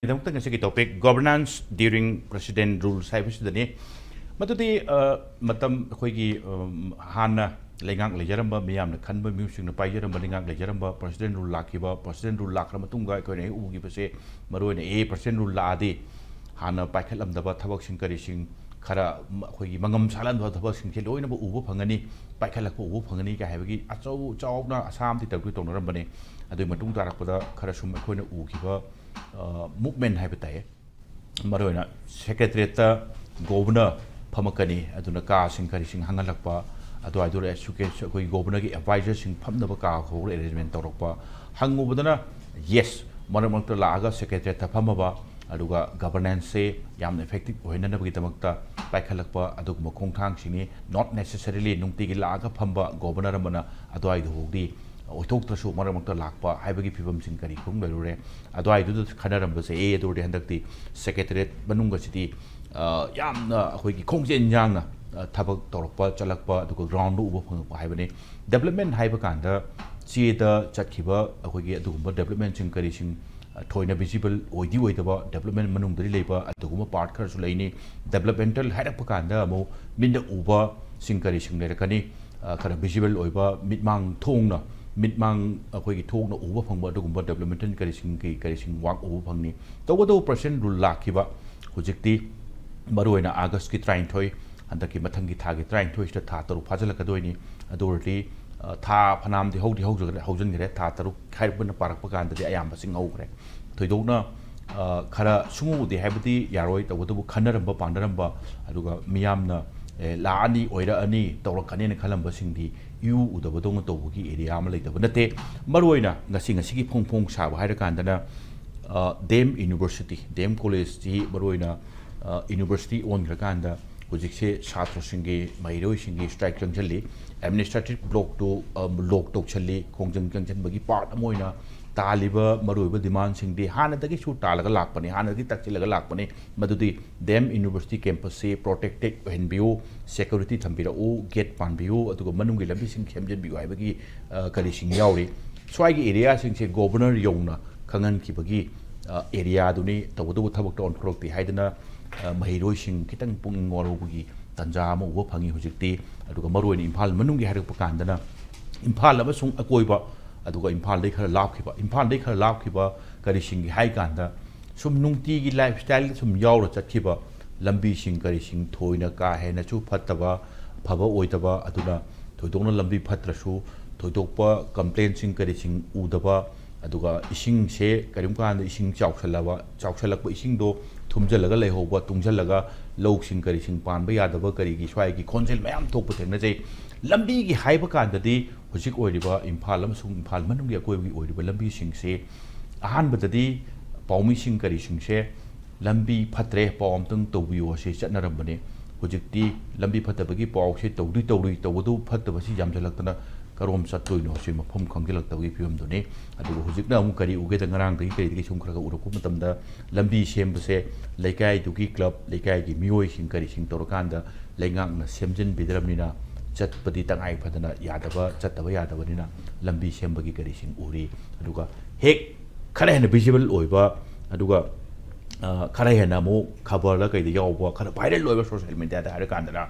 the topic governance during president rules haibsidani matudi matam khoigi hana lengang lejaramba miyamna khanba music na paijaramba lengang lejaramba president rule lakra matunga koine ugi base maroine president rule laadi hana paikhalamdaba thabak sing kari sing khara khoigi mangam salan ba thabak sing loina ba ubu phangani paikhalak ubu phangani ka haibagi achau chawna asam ti tawki tonarambane adu matung tarakpada khara sum khoina ugiba movement haibataye maroina secretariat governor phamakani aduna ka sing kari sing hangalakpa adu adura education koi governor gi advisor sing phamnaba ka khol arrangement torokpa hangubadana yes maramakta laaga secretariat phamaba aduga governance se yam effective hoina nabagi tamakta paikhalakpa adugma khongthang singni not necessarily nungti gi laaga phamba governor amana adu ai hogdi oithoktrasu maramakta lakpa haibagi phibam sing kari khung lerure adu ai du khanaram se adu de handakti secretariat manunga siti yamna akhoi gi khongjen jangna thabak torpa chalakpa aduga ground uba phangpa haibani development haiba kanda chida chatkhiba akhoi gi adugumba development sing kari sing thoina visible oidi oidaba development manung dari leiba aduguma part khar su leini developmental hairapa kanda mo minda uba sing kari sing lerakani khara visible oiba mitmang thongna mitmang akhoi gi thongna uba phangba adugumba developmental kari sing work uba phangni tawado percent rule lakhiba hujikti maruina august ki train thoi andaki mathangi thagi train thoi sta tha taru phajalakadoini adorti tha phanam di haujan gre tha taru khairpuna parakpa kanda di ayam basing augre thoidokna khara sungu di habiti yaroi tawadu khanaramba pandaramba aduga miyamna laani oira ani tawrakani ne khalamba singdi yu udabadong tawgi area ma leidaba nate maruina ngasi gi phongphong saba haira kandana dem university dem college ji maruina university on grakanda hujikse chhatra singi mairoi singi strike changchali administrative block to lok tok chali khongjang changchan bagi part amoina taliba maruiba demand singdi hana dagi chu talaga lakpani hana dagi takchilaga lakpani madudi dem university campus se protected henbiu security thambira u gate panbiu aduga manungi lambi sing khemjen biu haibagi kari sing yauri swai area sing se governor yongna khangan kibagi area duni tawdu thabak to on prokti haidana mahiroi sing kitang pung ngorobugi tanja ma uba phangi hujikti aduga maroin imphal manungi harakpa kandana imphal amasung akoiba aduga imphal dei khara lapkhiba kari sing hai kanda sum nungti gi lifestyle sum yaura chatkiba lambi sing kari sing thoina ka hena chu phattaba phaba oitaba aduna thoidongna lambi phatrasu thoidokpa complaint sing kari sing udaba aduga ising se karim kan ising chawkhalakpa ising do thumjalaga leihoba tungjalaga lou sing kari sing panba yadaba kari gi swai gi khonjel mayam thokpa thengna jai lambi gi haiba kandadi hujik oiriba imphal amasung imphal manungi akoibi oiriba lambi sing se ahanbadadi paumi sing kari sing se lambi phatre pawam tung tawbiyo se chatnarambane hujikti lambi phatabagi paw se tawdu phataba si jamjalaktana karom sattoino se mafam khangilaktabagi phim done adu hujikna amu kari uge da ngarang dagi kari sum kharaga uruku matamda lambi sembase laikai duki club laikai gi mioi sing kari sing torokanda laingang na semjin bidramnina chatpadi tangai phadana yadaba chattaba yadabanina lambi sembagi kari sing uri aduga hek khara hena visible oiba aduga khara hena mo khabar la kai da yawba khara viral oiba social media da har kandana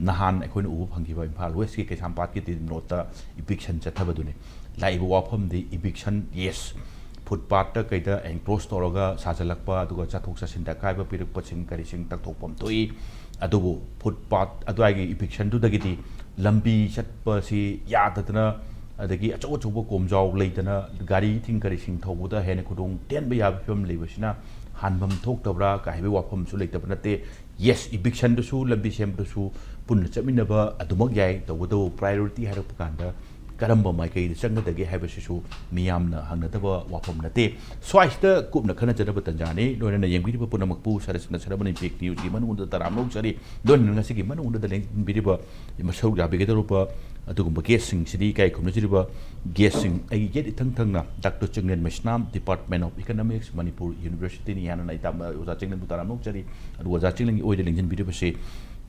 nahan ekhoin ubu phangiba imphal west ki kesampat ki tin nota eviction chathabadune laibu wafam di eviction yes footpath ta kaida enclose toroga sajalakpa aduga chathok chasinda kaiba pirak pachin kari sing takthokpam toi adubu footpath aduagi eviction du dagiti lambi chatpa si yadadana adagi achoba komjaw leitana gari thing kari sing thobuda hena khudong tenba yab film leibasina hanbam thoktabra ka haibe wafam su leitabna nate yes eviction du su lambi sem du su punna chaminaba adumak yai tawdo priority harap kanda karamba mai kai changadagi haibasisu miyamna hangnataba wafam nate swaista kupna khana jaraba tanjani loina yengbi ba punamakpu sarasna sarabani pek news gi manunda taramno chari loina ngasi gi manunda da leng biriba masau ga begedarupa adugumba guessing sidi kai khumna jiriba guessing ai get thangna Dr.Chinglen Meisnam Dept.of Economics Manipur University ni yana naita oza Chinglen taramno chari adu oza Chinglen gi oide lengjen biriba se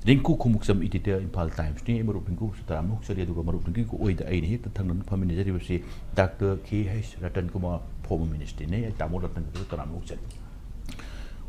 Rinku Khumukcham editor Imphal Times ni marup Rinku taramno chari aduga marup Rinku ko oida ai ni thangna famine jariba se Dr.Kh.Ratankumar former minister ne tamol ratna taramno chari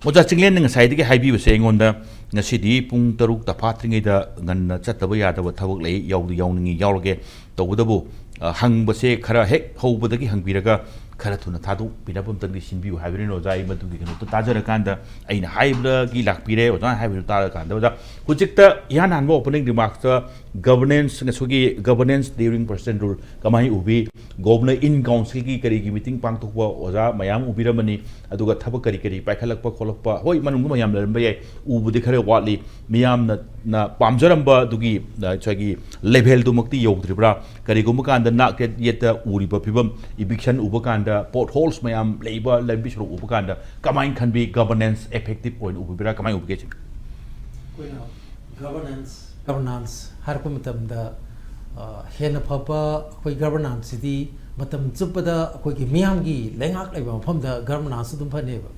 Oja Chinglen ngasai haibi base ngonda ngasidi pung taruk tafatringeida nganna chattaba yadaba thabak lei yawdu yawningi yawrage tawdabu hang base khara hek hobadagi hangbiraga khara thuna thadu pinapum tangdi sinbiu haibrin oja I madu gi kanu to tajara kanda aina haibla gi lakpire oja haibiru tara kanda oja hujikta yan hanbo opening remarks ta governance ngasugi governance during president rule kamai ubi governor in council ki kari gi meeting pang thokwa oja mayam ubiramani aduga thabak kari kari paikhalakpa kholakpa hoi manung mayam leramba yai ubudi khare watli miyam na pamjaramba dugi chagi level du mukti yogdribra kari gum kanda na yeta uriba pibam eviction ubakanda potholes mayam labor lambi shuru ubakanda kamai can be governance effective point ubira kamai ubike governance harpa matamda hena phapa koi governance sidi matam chupada koi ki miyam gi lengak laiba phomda governance dum phane ba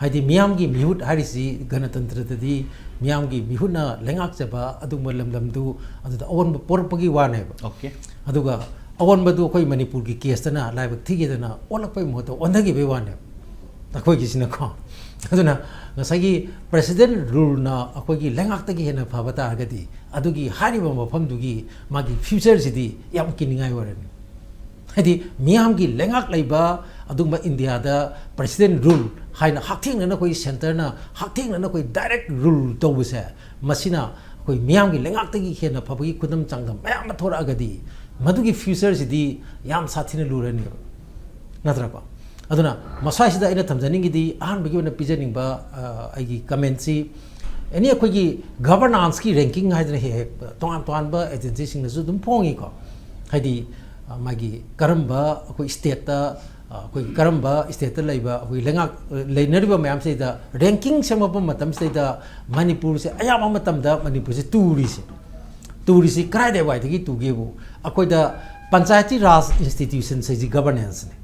haidi miyam gi mihut harisi ganatantra tadi miyam gi mihuna lengak chaba adum lamlam du adu awan porpagi wane ba okay aduga awan badu koi manipur gi case tana laiba thige dana olapai moto ondagi be wane takoi gi sina ko aduna ngasagi president rule na akoi gi lengak tagi hena phabata agadi adugi hariba mafam dugi magi future sidi yam kiningai warani hadi miyam gi lengak laiba aduma india da president rule haina hakthing na koi center na hakthing na koi direct rule tobuse masina koi miyam gi lengak tagi hena phabagi kudam changdam mayam thora agadi madugi future sidi yam sathina lurani natra ba aduna masai sida ina thamjaning gi di ahan bagi na pijaning ba aigi comment si any akoi governance ki ranking haidra he ton ton ba agency sing na dum phongi ko haidi magi karamba akoi state ta akoi karamba state ta laiba akoi lengak leinariba mayam se da ranking semapa matam se da manipur se ayama matam da manipur se tourist krai de wai gi tu ge bu akoi da panchayati raj institution se ji governance ne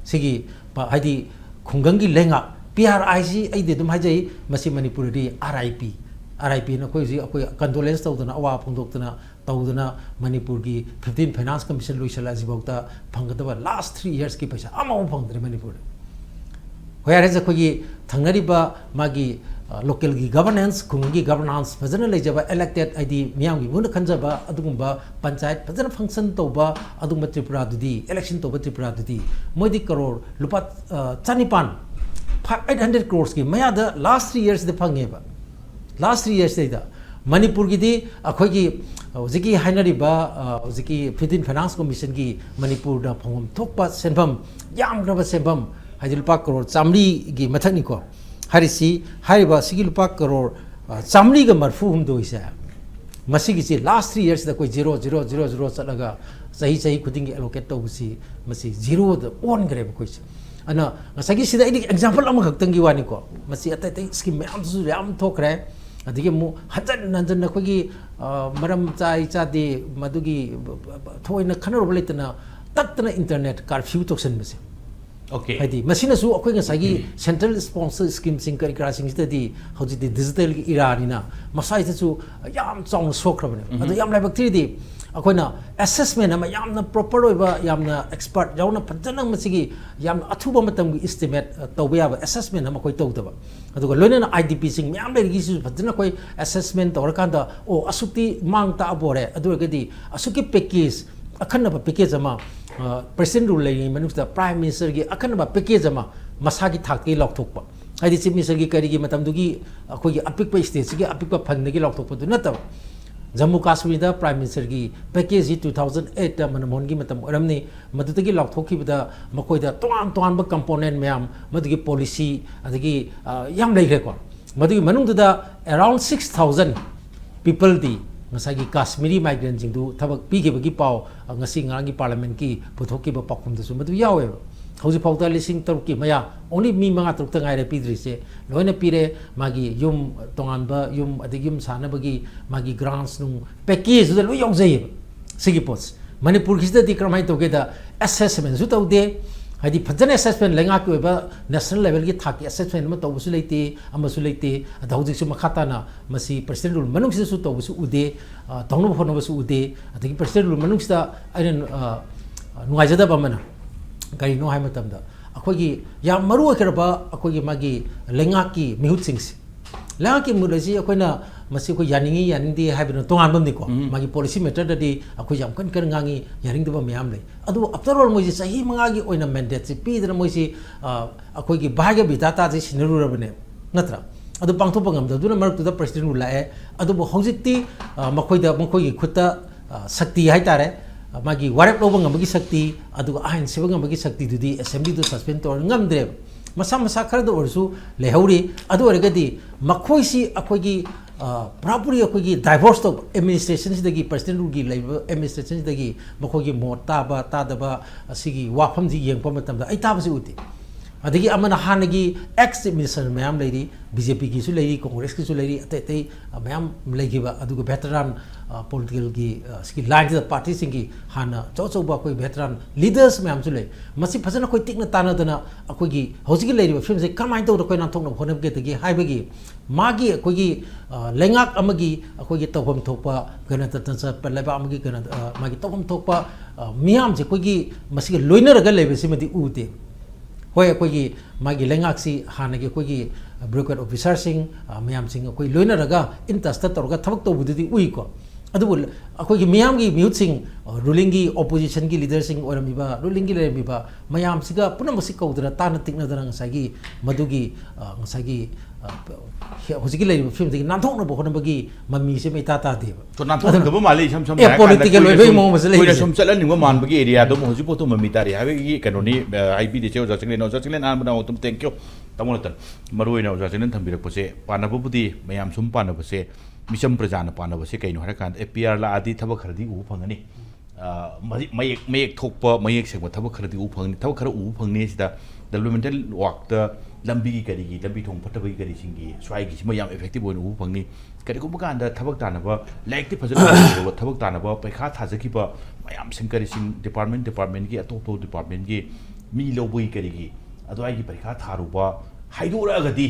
sigi haidi khungang gi lenga PRIC ai de dum hajai masi manipur di RIP na koi ji akoi condolence tawdana awa phongdoktana tawdana manipur gi 15 finance commission loisala jibokta phangdaba last 3 years ki paisa amau phangdre manipur hoyare ja koi thangnariba magi local gi governance khungi governance fajana lejaba elected ID miyam gi mun khanjaba adugumba panchayat fajana function toba adugumba tripura dudi election toba tripura dudi modi crore lupa chanipan 800 crores ki maya da last 3 years de phangeba last 3 years da manipur gi di akhoi gi jiki hainari ba jiki 15 finance commission gi manipur da phangom thokpa senbam yam graba senbam haidil pa crore chamli gi mathani ko harisi hariba sigil pa crore chamli ga marfu hum do isa masigi si last 3 years da koi 0 chalaga sahi khuding allocate to busi masi 0 da on grebe koi ana ngasagi sida ini example ama khaktangi wani ko masi atai scheme am su yam thokre adige mu hajan na khogi maram chai chade madugi thoina khanaro letana tatna internet curfew toksen mase okay haidi masina su akoi ngasagi central sponsor scheme sing kari crashing study hoji di digital era nina masai su yam chong sokrabane adu yam lai bacteria di akoina assessment ama yamna proper oiba yamna expert yauna phajana masigi yamna athuba matam gi estimate tawba yaba assessment ama koi tawdaba aduga loina IDP sing yam le gi su phajana koi assessment tawrakanda o asukti mangta abore adurgadi asuki package akhanna ba package ama president rule lai manusta prime minister gi akhanna ba package ama masagi thakti lokthokpa haidi chief minister gi kari gi matam dugi akoi gi apikpa state gi apikpa phangna gi lokthokpa du nataba Jammu Kashmir da Prime Minister gi package 2008 da manamon gi matam oramni madutagi laukthokhi bada makoi da toan ba component mayam madugi policy adagi yam leigre ko madugi manung da around 6000 people di ngasagi Kashmiri migrant jing du thabak pi gi bagi pau ngasi ngangi parliament ki puthokki ba pakum da su madu yawe hauji pauta lising taruki maya only mi manga taruk ta ngai re pidri se loina pire magi yum tongan ba yum adigim sana bagi magi grants nung package da lo yong jai sigi pots manipur khista di kramai to ge da assessment su tawde hadi phajana assessment lenga ki ba national level gi thaki assessment ma tawbu su leite ama su leite adauji su makhata na masi president rule manung su tawbu su ude tawnu phono su ude adigi president rule manung sta ainen nuaijada ba mana kari no hai matam da ꯑꯩꯈꯣꯏꯒꯤ ꯌꯥꯝ ꯃꯔꯨ ꯑꯣꯏꯈ꯭ꯔꯕ ꯑꯩꯈꯣꯏꯒꯤ ꯃꯥꯒꯤ ꯂꯩꯉꯥꯛꯀꯤ ꯃꯤꯍꯨꯠꯁꯤꯡꯁꯤ ꯂꯩꯉꯥꯛꯀꯤ ꯃꯤꯍꯨꯠ ꯑꯁꯤ ꯑꯩꯈꯣꯏꯅ ꯃꯁꯤ ꯑꯩꯈꯣꯏ ꯌꯥꯅꯤꯡꯉꯤ ꯌꯥꯅꯤꯡꯗꯦ ꯍꯥꯏꯕꯅ ꯇꯣꯉꯥꯟꯕꯅꯤꯀꯣ ꯃꯥꯒꯤ ꯄꯣꯂꯤꯁꯤ ꯃꯦꯇꯔꯗꯗꯤ ꯑꯩꯈꯣꯏ ꯌꯥꯝ ꯀꯟꯅ ꯀꯟꯅ ꯉꯥꯡꯉꯤ ꯌꯥꯅꯤꯡꯗꯕ ꯃꯌꯥꯝ ꯂꯩ ꯑꯗꯨꯕꯨ ꯑꯐꯇꯔ ꯑꯣꯜ ꯃꯣꯏꯁꯤ ꯆꯍꯤ 5ꯒꯤ ꯑꯣꯏꯅ ꯃꯦꯟꯗꯦꯠꯁꯤ ꯄꯤꯗꯅ ꯃꯣꯏꯁꯤ ꯑꯩꯈꯣꯏꯒꯤ ꯚꯥꯒ꯭ꯌ ꯕꯤꯙꯥꯇꯥꯁꯤ ꯁꯤꯟꯅꯔꯨꯔꯕꯅꯦ ꯅꯠꯇ꯭ꯔꯥ ꯑꯗꯨ ꯄꯥꯡꯊꯣꯛꯄ ꯉꯝꯗꯕꯗꯨꯅ ꯃꯔꯛꯇꯨꯗ ꯄ꯭ꯔꯦꯁꯤꯗꯦꯟ ꯔꯨꯜ ꯂꯥꯛꯑꯦ ꯑꯗꯨꯕꯨ ꯍꯧꯖꯤꯛꯇꯤ ꯃꯈꯣꯏꯒꯤ ꯈꯨꯠꯇ ꯁꯛꯇꯤ ꯍꯥꯏꯇꯥꯔꯦ ꯃꯥꯒꯤ ꯋꯥꯔꯦꯞ ꯂꯧꯕ ꯉꯝꯕꯒꯤ ꯁꯛꯇꯤ ꯑꯗꯨꯒ ꯑꯥꯏꯟ ꯁꯦꯝꯕ ꯉꯝꯕꯒꯤ ꯁꯛꯇꯤꯗꯨꯗꯤ ꯑꯦꯁꯦꯝꯕ꯭ꯂꯤꯗꯨ ꯁꯁꯄꯦꯟ ꯇꯧꯔ ꯉꯝꯗ꯭ꯔꯦꯕ ꯃꯁꯥ ꯃꯁꯥ ꯈꯔꯗ ꯑꯣꯏꯔꯁꯨ ꯂꯩꯍꯧꯔꯤ ꯑꯗꯨ ꯑꯣꯏꯔꯒꯗꯤ ꯃꯈꯣꯏꯁꯤ ꯑꯩꯈꯣꯏꯒꯤ ꯄꯨꯔꯥꯄꯨꯔꯤ ꯑꯩꯈꯣꯏꯒꯤ ꯗꯥꯏꯚꯣꯔꯁ ꯇꯧꯕ ꯑꯦꯗꯃꯤꯅꯤꯁꯇ꯭ꯔꯦꯁꯟꯁꯤꯗꯒꯤ ꯄ꯭ꯔꯦꯁꯤꯗꯦꯟ ꯔꯨꯜꯒꯤ ꯂꯩꯕ ꯑꯦꯗꯃꯤꯅꯤꯁꯇ꯭ꯔꯦꯁꯟꯁꯤꯗꯒꯤ ꯃꯈꯣꯏꯒꯤ ꯃꯣꯠ ꯇꯥꯕ ꯇꯥꯗꯕ ꯑꯁꯤꯒꯤ ꯋꯥꯐꯝꯁꯤ ꯌꯦꯡꯕ ꯃꯇꯝꯗ ꯑꯩ ꯇꯥꯕꯁꯤ ꯎꯗꯦ ꯑꯗꯒꯤ ꯑꯃꯅ ꯍꯥꯟꯅꯒꯤ ꯑꯦꯛꯁ ꯆꯤꯐ ꯃꯤꯅꯤꯁꯇꯔ ꯃꯌꯥꯝ ꯂꯩꯔꯤ BJPꯒꯤꯁꯨ ꯂꯩꯔꯤ ꯀꯣꯡꯒ꯭ꯔꯦꯁꯀꯤꯁꯨ ꯂꯩꯔꯤ ꯑꯇꯩ ꯑꯇꯩ ꯃꯌꯥꯝ ꯂꯩꯈꯤꯕ ꯑꯗꯨꯒ ꯚꯦꯇꯔꯥꯟ ꯄꯣꯂꯤꯇꯤꯀꯦꯜꯒꯤ ꯁꯤꯒꯤ ꯂꯥꯏꯟꯁꯤꯗ ꯄꯥꯔꯇꯤꯁꯤꯡꯒꯤ ꯍꯥꯟꯅ ꯑꯆꯧ ꯑꯆꯧꯕ ꯑꯩꯈꯣꯏ ꯚꯦꯇꯔꯥꯟ ꯂꯤꯗꯔꯁ ꯃꯌꯥꯝꯁꯨ ꯂꯩ ꯃꯁꯤ ꯐꯖꯅ ꯑꯩꯈꯣꯏ ꯇꯤꯛꯅ ꯇꯥꯟꯅꯗꯅ ꯑꯩꯈꯣꯏꯒꯤ ꯍꯧꯖꯤꯛꯀꯤ ꯂꯩꯔꯤꯕ ꯐꯤꯕꯝꯁꯦ ꯀꯃꯥꯏꯅ ꯇꯧꯗꯅ ꯑꯩꯈꯣꯏ ꯅꯥꯟꯊꯣꯛꯅꯕ ꯍꯣꯠꯅꯕꯒꯦꯗꯒꯤ ꯍꯥꯏꯕꯒꯤ ꯃꯥꯒꯤ ꯑꯩꯈꯣꯏꯒꯤ ꯂꯩꯉꯥꯛ ꯑꯃꯒꯤ ꯑꯩꯈꯣꯏꯒꯤ ꯇꯧꯐꯝ ꯊꯣꯛꯄ ꯒꯅꯇꯟꯇ꯭ꯔ ꯆꯠꯄ ꯂꯩꯕꯥꯛ ꯑꯃꯒꯤ ꯃꯥꯒꯤ ꯇꯧꯐꯝ ꯊꯣꯛꯄ ꯃꯤꯌꯥꯝꯁꯦ ꯑꯩꯈꯣꯏꯒꯤ ꯃꯁꯤꯒ ꯂꯣꯏꯅꯔꯒ ꯂꯩꯕꯁꯤꯃꯗꯤ ꯎꯗꯦ ꯍꯣꯏ ꯑꯩꯈꯣꯏꯒꯤ ꯃꯥꯒꯤ ꯂꯩꯉꯥꯛꯁꯤ ꯍꯥꯟꯅꯒꯤ ꯑꯩꯈꯣꯏꯒꯤ ꯕ꯭ꯌꯨꯔꯣꯀ꯭ꯔꯦꯠ ꯑꯣꯐꯤꯁꯥꯔꯁꯤꯡ ꯃꯌꯥꯝꯁꯤꯡ ꯑꯩꯈꯣꯏ ꯂꯣꯏꯅꯔꯒ ꯏꯟ ꯇꯁꯇ ꯇꯧꯔꯒ ꯊꯕꯛ ꯇꯧꯕꯗꯨꯗꯤ ꯎꯏꯀꯣ ꯑꯗꯨꯕꯨ ꯑꯩꯈꯣꯏꯒꯤ ꯃꯤꯌꯥꯝꯒꯤ ꯃꯤꯍꯨꯠꯁꯤꯡ ꯔꯨꯂꯤꯡꯒꯤ ꯑꯣꯄꯣꯖꯤꯁꯟꯒꯤ ꯂꯤꯗꯔꯁꯤꯡ ꯑꯣꯏꯔꯝꯃꯤꯕ ꯔꯨꯂꯤꯡꯒꯤ ꯂꯩꯔꯝꯃꯤꯕ ꯃꯌꯥꯝꯁꯤꯒ ꯄꯨꯝꯅꯃꯛꯁꯤ ꯀꯧꯗꯅ ꯇꯥꯟꯅ ꯇꯤꯛꯅꯗꯅ ꯉꯁꯥꯏꯒꯤ ꯃꯗꯨꯒꯤ ꯉꯁꯥꯏꯒꯤ ꯍꯧꯖꯤꯛꯀꯤ ꯂꯩꯔꯤꯕ ꯐꯤꯕꯝꯗꯒꯤ ꯅꯥꯟꯊꯣꯛꯅꯕ ꯍꯣꯠꯅꯕꯒꯤ ꯃꯃꯤꯁꯦ ꯏꯇꯥ ꯇꯥꯗꯦꯕ ꯅꯥꯟꯊꯣꯛꯅꯗꯕ ꯃꯥꯜꯂꯤ ꯏꯁꯝ ꯁꯝꯅ ꯄꯣꯂꯤꯇꯤꯀꯦꯜ ꯑꯣꯏꯕꯒꯤ ꯃꯑꯣꯡ ꯑꯃꯁꯨ ꯂꯩ ꯁꯨꯝ ꯆꯠꯍꯟꯅꯤꯡꯕ ꯃꯥꯟꯕꯒꯤ ꯑꯦꯔꯤꯌꯥꯗꯣ ꯍꯧꯖꯤꯛ ꯄꯣꯠꯇꯣ ꯃꯃꯤ ꯇꯥꯔꯤ ꯍꯥꯏꯕꯒꯤ ꯀꯩꯅꯣꯅꯤ ꯍꯥꯏꯕꯤꯔꯤꯁꯦ ꯑꯣꯖꯥ ꯆꯤꯡꯂꯦꯟ ꯑꯍꯥꯟꯕꯗ ꯑꯃꯨꯛꯇꯪ ꯊꯦꯡꯛ ꯌꯨ ꯇꯥꯃꯣ ꯃꯔꯨꯑꯣꯏꯅ ꯑꯣꯖꯥ ꯆꯤꯡꯂꯦꯟ ꯊꯝꯕꯤꯔꯛꯄꯁꯦ ꯄꯥꯟꯅꯕꯕꯨꯗꯤ ꯃꯌꯥꯝ ꯁꯨꯝ ꯄꯥꯟꯅꯕꯁꯦ ꯃꯤꯆꯝ ꯄ꯭ꯔꯖꯥꯅ ꯄꯥꯟꯅꯕꯁꯦ ꯀꯩꯅꯣ ꯍꯥꯏꯔꯀꯥꯟꯗ PR ꯂꯥꯛꯑꯗꯤ ꯊꯕꯛ ꯈꯔꯗꯤ ꯎꯕ ꯐꯪꯒꯅꯤ ꯃꯌꯦꯛ ꯊꯣꯛꯄ ꯃꯌꯦꯛ ꯁꯦꯡꯕ ꯊꯕꯛ ꯈꯔꯗꯤ ꯎꯕ ꯐꯪꯒꯅꯤ ꯊꯕꯛ ꯈꯔ ꯎꯕ ꯐꯪꯒꯅꯤ ꯁꯤꯗ ꯗꯦꯕꯂꯞꯃꯦꯟꯇꯦꯜ ꯋꯥꯛꯇ ꯂꯝꯕꯤꯒꯤ ꯀꯔꯤꯒꯤ ꯂꯝꯕꯤ ꯊꯣꯡ ꯐꯠꯇꯕꯒꯤ ꯀꯔꯤꯁꯤꯡꯒꯤ ꯁ꯭ꯋꯥꯏꯒꯤꯁꯤꯃ ꯌꯥꯝ ꯏꯐꯦꯛꯇꯤꯕ ꯑꯣꯏꯅ ꯎꯕ ꯐꯪꯅꯤ ꯀꯔꯤꯒꯨꯝꯕ ꯀꯥꯟꯗ ꯊꯕꯛ ꯇꯥꯟꯅꯕ ꯂꯥꯏꯔꯤꯛꯇꯤ ꯐꯖꯅ ꯊꯕꯛ ꯇꯥꯟꯅꯕ ꯄꯩꯈꯥ ꯊꯥꯖꯈꯤꯕ ꯃꯌꯥꯝꯁꯤꯡ ꯀꯔꯤꯁꯤꯡ ꯗꯤꯄꯥꯔꯠꯃꯦꯟꯒꯤ ꯑꯇꯣꯞ ꯗꯤꯄꯥꯔꯠꯃꯦꯟꯒꯤ ꯃꯤ ꯂꯧꯕꯒꯤ ꯀꯔꯤꯒꯤ ꯑꯗꯨꯋꯥꯏꯒꯤ ꯄꯩꯈꯥ ꯊꯥꯔꯨꯕ ꯍꯥꯏꯗꯣꯔꯛꯑꯒꯗꯤ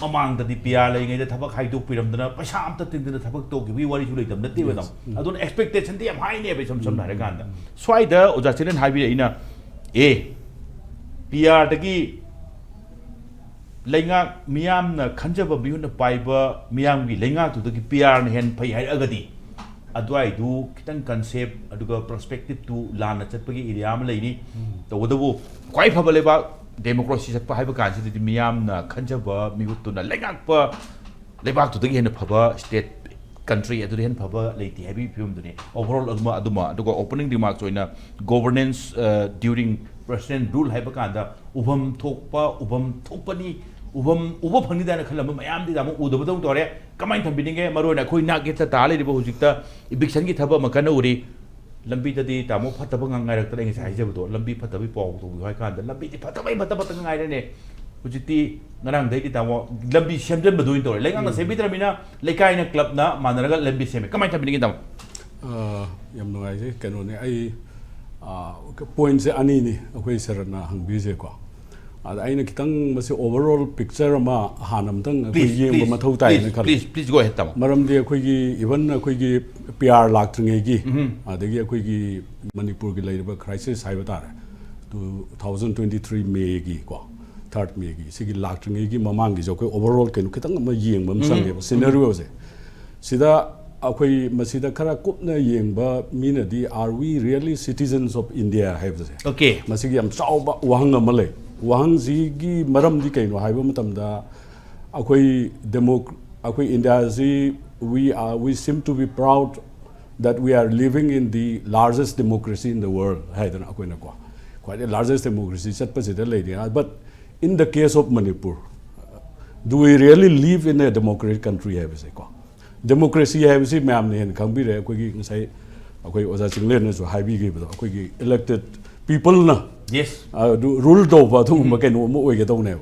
ꯃꯃꯥꯡꯗꯗꯤ PR ꯂꯩꯉꯩꯗ ꯊꯕꯛ ꯍꯥꯏꯗꯣꯛꯄꯤꯔꯝꯗꯅ ꯄꯩꯁꯥ ꯑꯝꯇ ꯇꯤꯡꯗꯅ ꯊꯕꯛ ꯇꯧꯈꯤꯕꯒꯤ ꯋꯥꯔꯤꯁꯨ ꯂꯩꯇꯕ ꯅꯠꯇꯦꯕ ꯅꯪ ꯑꯗꯨꯅ ꯑꯦꯛꯁꯄꯦꯛꯇꯦꯁꯟꯗꯤ ꯌꯥꯝ ꯍꯥꯏꯅꯦꯕ ꯏꯁꯝ ꯁꯝꯅ ꯍꯥꯏꯔꯀꯥꯟꯗ ꯁ꯭ꯋꯥꯏꯗ ꯑꯣꯖꯥ ꯆꯤꯡꯂꯦꯟ ꯍꯥꯏꯕꯤꯔꯛꯏꯅ PRꯗꯒꯤ ꯂꯩꯉꯥꯛ ꯃꯤꯌꯥꯝꯅ ꯈꯟꯖꯕ ꯃꯤꯍꯨꯠꯅ ꯄꯥꯏꯕ ꯃꯤꯌꯥꯝꯒꯤ ꯂꯩꯉꯥꯛꯇꯨꯗꯒꯤ PRꯅ ꯍꯦꯟꯅ ꯐꯩ ꯍꯥꯏꯔꯛꯑꯒꯗꯤ ꯑꯗꯨꯋꯥꯏꯗꯨ ꯈꯤꯇꯪ ꯀꯟꯁꯦꯞ ꯑꯗꯨꯒ ꯄꯔꯁꯄꯦꯛꯇꯤꯞꯇꯨ ꯂꯥꯟꯅ ꯆꯠꯄꯒꯤ ꯑꯦꯔꯤꯌꯥ ꯑꯃ ꯂꯩꯅꯤ ꯇꯧꯕꯇꯕꯨ ꯈ꯭ꯋꯥꯏ ꯐꯕ ꯂꯩꯕꯥꯛ ꯗꯦꯃꯣꯀ꯭ꯔꯦꯁꯤ ꯆꯠꯄ ꯍꯥꯏꯕ ꯀꯥꯟꯁꯤꯗꯗꯤ ꯃꯤꯌꯥꯝꯅ ꯈꯟꯖꯕ ꯃꯤꯍꯨꯠꯇꯨꯅ ꯂꯩꯉꯥꯛꯄ ꯂꯩꯕꯥꯛꯇꯨꯗꯒꯤ ꯍꯦꯟꯅ ꯐꯕ ꯁ꯭ꯇꯦꯠ ꯀꯟꯇ꯭ꯔꯤ ꯑꯗꯨꯗ ꯍꯦꯟꯅ ꯐꯕ ꯂꯩꯇꯦ ꯍꯥꯏꯕꯒꯤ ꯐꯤꯕꯝꯗꯨꯅꯤ ꯑꯣꯚꯔꯑꯣꯜ ꯑꯗꯨꯒ ꯑꯣꯄꯅꯤꯡ ꯔꯤꯃꯥꯔꯛꯁ ꯑꯣꯏꯅ ꯒꯣꯕꯔꯅꯦꯟꯁ ꯗ꯭ꯌꯨꯔꯤꯡ ꯄ꯭ꯔꯁꯤꯗꯦꯟ ꯔꯨꯜ ꯍꯥꯏꯕ ꯀꯥꯟꯗ ꯎꯐꯝ ꯊꯣꯛꯄꯅꯤ उबा फंगीदाना खलम मयामदी दामो उदबदौ तोरे कमाइन थंबिनिंगे मरोना खोइ नागेता तालेरिबो हुजिकता इबिक्शन की थबा मकन उरी लंबी तदी तामो फतब ngai rak हाइजबदो लंबी फतबी पाउ तो हाइ कान लंबी ती फतबै फतब ngai ने हुजिकती ngarang dai di तामो लंबी सेमजन बदुइन तोरे लेंगांग सेबिद्रमिना लेकाइना क्लब ना मानरगा लंबी सेमे कमाइन थंबिनिंगे तामो यम नुगाइ जे कनोने आई पॉइंट से अनि नि अखोइ सरना हंगबिजे को अगर खितंग मसे ओवरऑल पिक्चर अमा हानमतंग अखोइ येंग मथौ ताइ न खल प्लीज गो अहेड तामो मरमदि अखोइगी इवन अखोइगी PR लाक्ट्रिंगेगी अदगी अखोइगी मणिपुर की लेरिबा क्राइसिस हाइबा तारे 2023 मे की को 3rd मे की सिगी लाक्ट्रिंगेगी ममांगी जो कोइ ओवरऑल केनु खितंग अमा येंग मम संगे सिनेरियो से सिदा अखोइ मसिदा खरा कुपना येंगबा मीनदी are we really citizens of India हाइबसे ओके मसिगी यम चाउबा वहंग अमले वहंग जी मरम दी कइनो हाइबा मतमदा अखोइ इंडिया जी we seem to be proud that we are living in the largest democracy in the world haidana akoina ko quite the largest democracy chatpasida leidina but in the case of Manipur do we really live in a democratic country haibase ko democracy haibase myam ne hen khangbire akoigi ngai akoi oja chinglen na so haibi gi bado akoigi elected people na yes rule do ba thu ma kaino mo oige do ne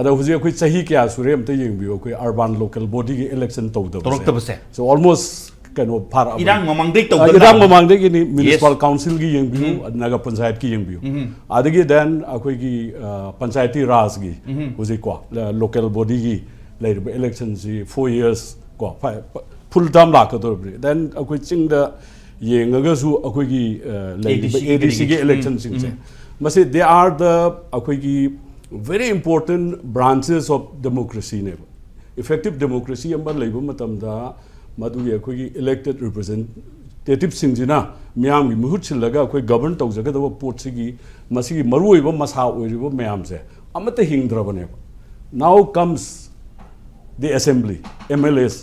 ada huji akhoi chahi kya sure amta yengbi akhoi urban local body ki election tawda so almost kaino phar irang mamangdei tawda irang mamangdei ki municipal council ki yengbi naga panchayat ki yengbi adagi then akhoi ki panchayati raj gi huji ko local body ki lair election ji 4 years ko full term la ka do then akhoi chingda yengaga su akhoi ki ADC ki election sing se masi they are the akhoi very important branches of democracy ne effective democracy amba leiba matam da madu ye akhoi elected representative singjina miyam gi muhut silaga akhoi govern tawjaga da pot sigi masi gi maru oiba masa oiriba miyam se amata hingdrabane now comes the assembly MLAs